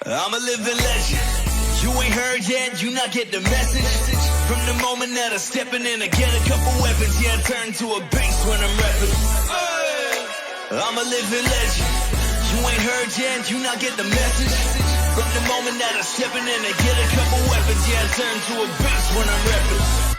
I'm a living legend. You ain't heard yet, you not get the message. From the moment that I'm stepping in, I get a couple weapons. Yeah, I turn to a beast when I'm rapping. I'm a living legend. You ain't heard yet, you not get the message. From the moment that I'm stepping in, I get a couple weapons. Yeah, I turn to a beast when I'm rapping.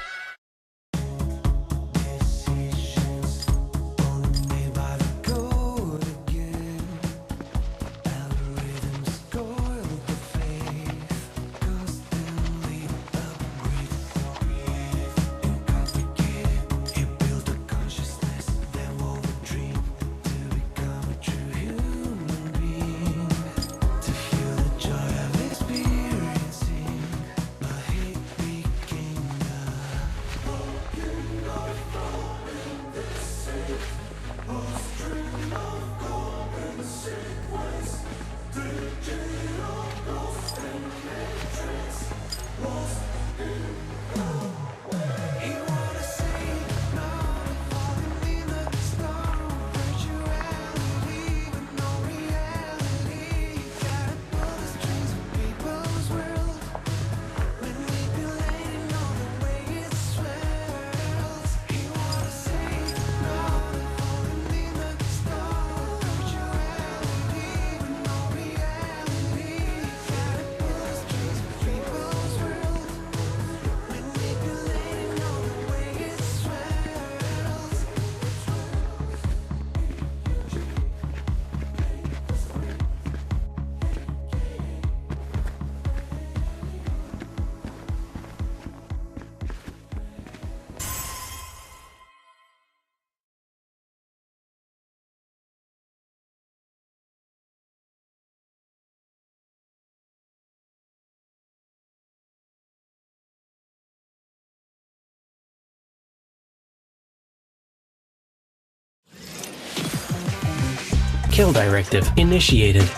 Kill directive initiated.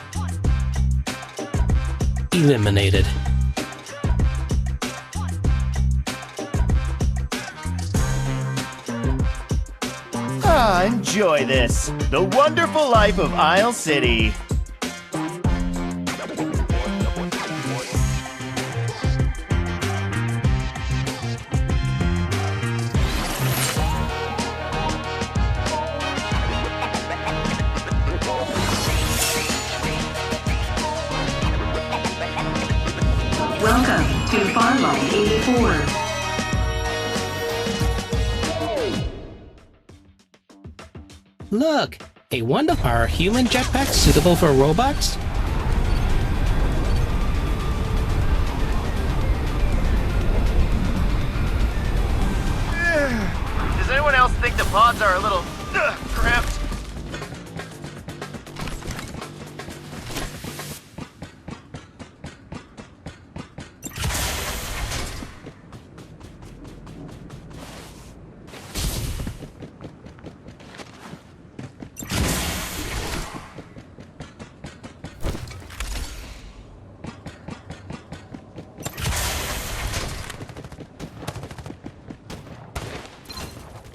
Eliminated. Enjoy this. The wonderful life of Isle City. Welcome to Farlight 84. Look! A wonder, are human jetpacks suitable for robots? Does anyone else think the pods are a little cramped?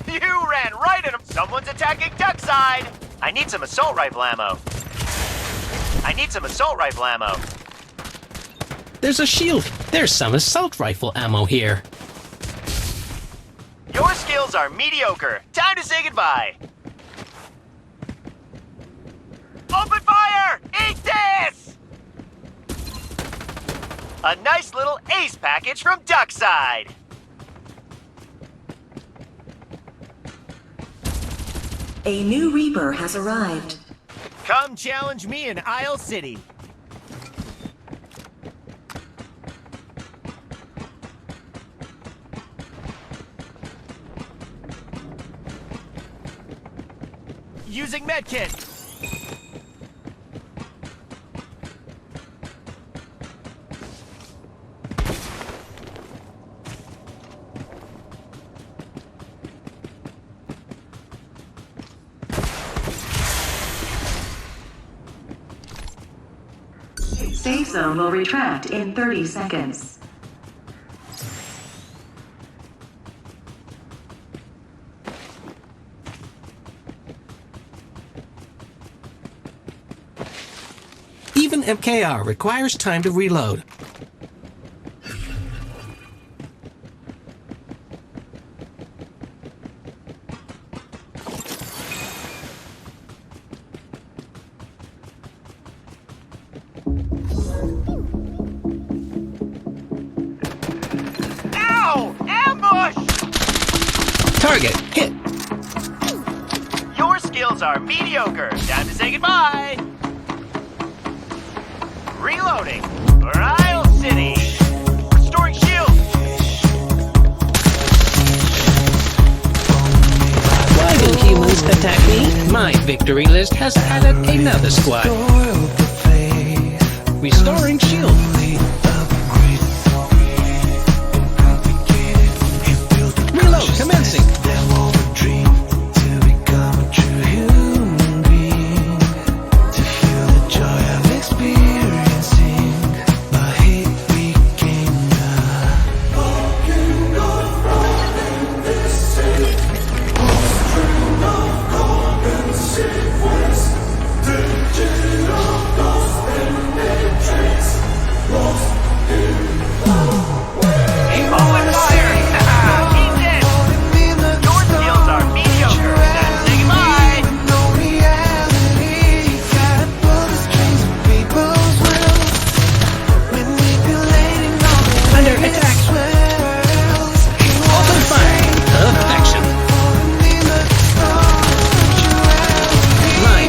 You ran right at him! Someone's attacking duck side! I need some assault rifle ammo. There's a shield! There's some assault rifle ammo here. Your skills are mediocre. Time to say goodbye. Open fire! Eat this! A nice little ace package from Duckside. A new Reaper has arrived. Come challenge me in Isle City. Using medkit. Safe zone will retract in 30 seconds. Even MKR requires time to reload. Ow! Ambush! Target hit. Your skills are mediocre. Time to say goodbye. Reloading. Isle City. Restoring shield. Why do humans attack me? My victory list has added another squad. Restoring shield. Reload commencing.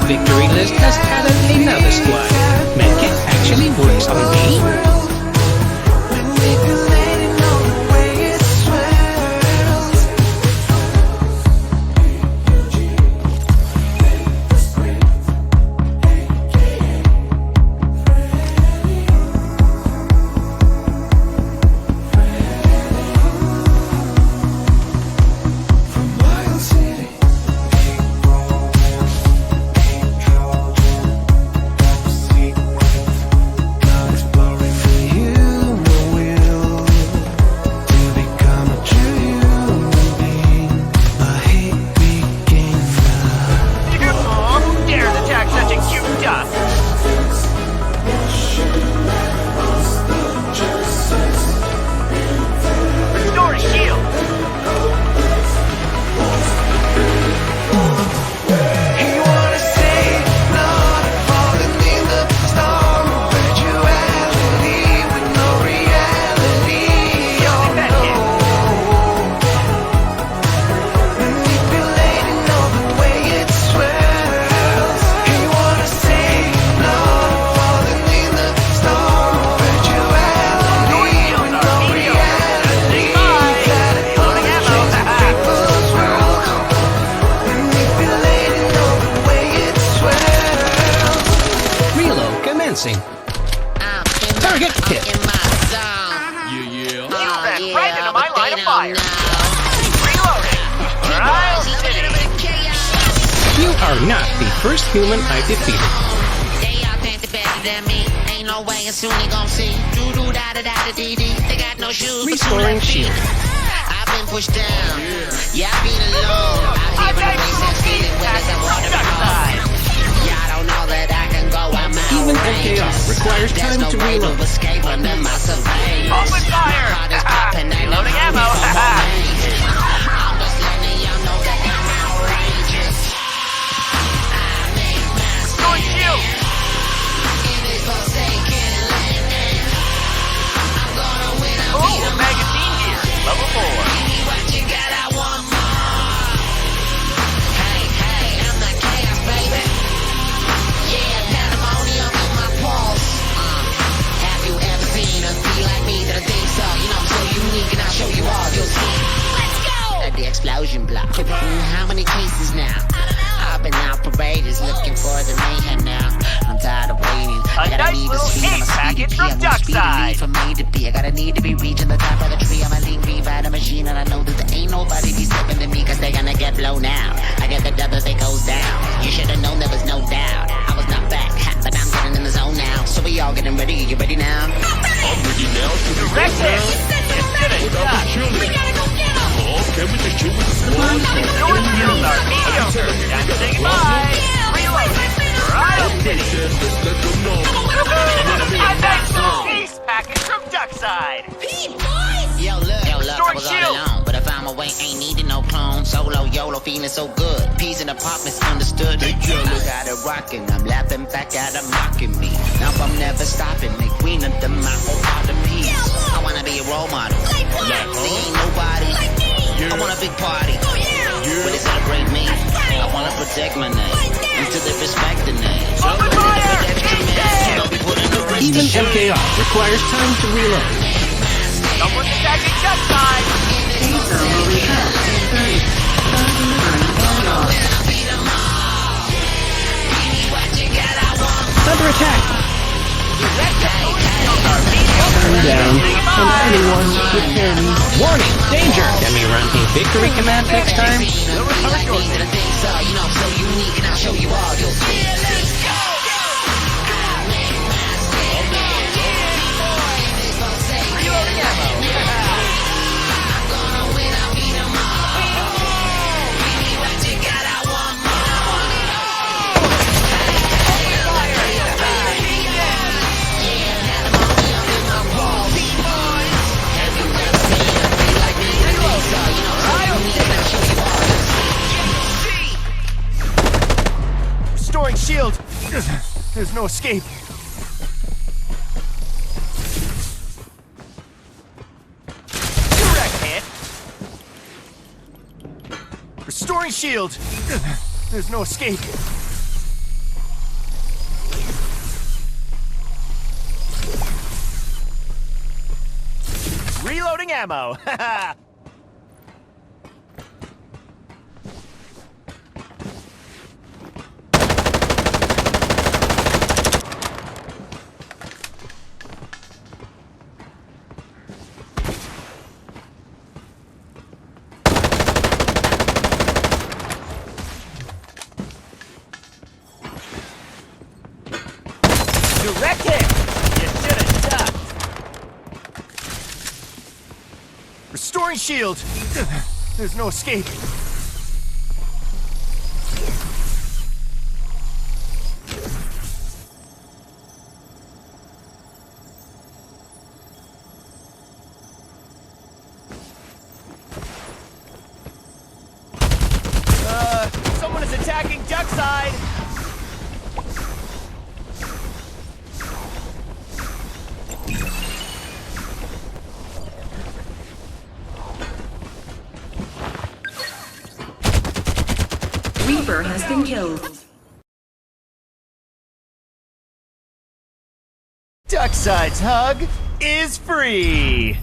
Victory list has added another squad. Medkit actually works on me. Target hit. You ran right into my line of fire. Reloading. Isle City. You are not the first human I've defeated. They all think they're better than me. Ain't no way and soon they gon' see. Do-do-da-da-da-da-dee-dee. They got no shoes. Restoring shield. I've been pushed down. Yeah, I've been alone. Out here in the race and feeling wet as a water hole. Y'all don't know that I can go out my Even range. MKR requires time There's to no way reload. to escape under my surveillance. Open fire! My heart is popping, ain't no Loading hurry ammo. for more range. I'm just letting y'all know that I'm outrageous. I make my Restoring shield. in this forsaken land. I'm gonna win, I'll beat Ooh, 'em magazine gear. Level 4. Give me what you got, I want more. Hey, hey, I'm the chaos, baby. Yeah, pandemonium in my pulse. Have you ever seen a bee like me that I think so? You know I'm so unique and I'll show you all you'll see. Let's go! At the explosion block. How many cases now? I've been out paraders looking for the mayhem now. I'm tired of waiting. I gotta nice need the little speed. I'm a aid speedy package bee. from I want speed to Dockside. lead from A to B. I gotta need to be reaching the top of the tree. I'm a lean ride a machine and I know that there ain't nobody be stepping to me cause they gonna get blown out. I get the double that goes down. You should've known there was no doubt. I was not back, but I'm getting in the zone now. So we all getting ready. You ready now? I'm ready now. Should we go Direct hit. now? Instead of Without duck. the chili. Okay, we just shoot with the squad. Your skills are mediocre. Time to say goodbye. Reloading. Isle City. Then let's let them know. attacking from Duckside. Yo, look, I Restoring was all shield. alone, but I found my way, ain't needing no clone. Solo, YOLO, feeling so good. Peas in the apartments understood. They jealous. Got it rocking, I'm laughing back at them mocking me. Now I'm never stopping, the queen of them, my whole part of me. I wanna be a role model. There ain't nobody. I want a big party. When they celebrate me, I wanna protect my name. Until they respect the name. Open fire! Even MKR requires time to reload. Someone's attacking Duckside. Safe zone will retract in 30. Start delivering airdrops. Under attack! Turn down. Can anyone repair me? Warning! Danger! Can we run a victory command next time? So unique, and I'll show you all your Reloading ammo. Restoring shield. There's no escape. Direct hit. Restoring shield. There's no escape. Reloading ammo. Direct hit. You should have ducked. Restoring shield. There's no escape. Someone is attacking Duckside. Reaper has been killed. Duckside's hug is free.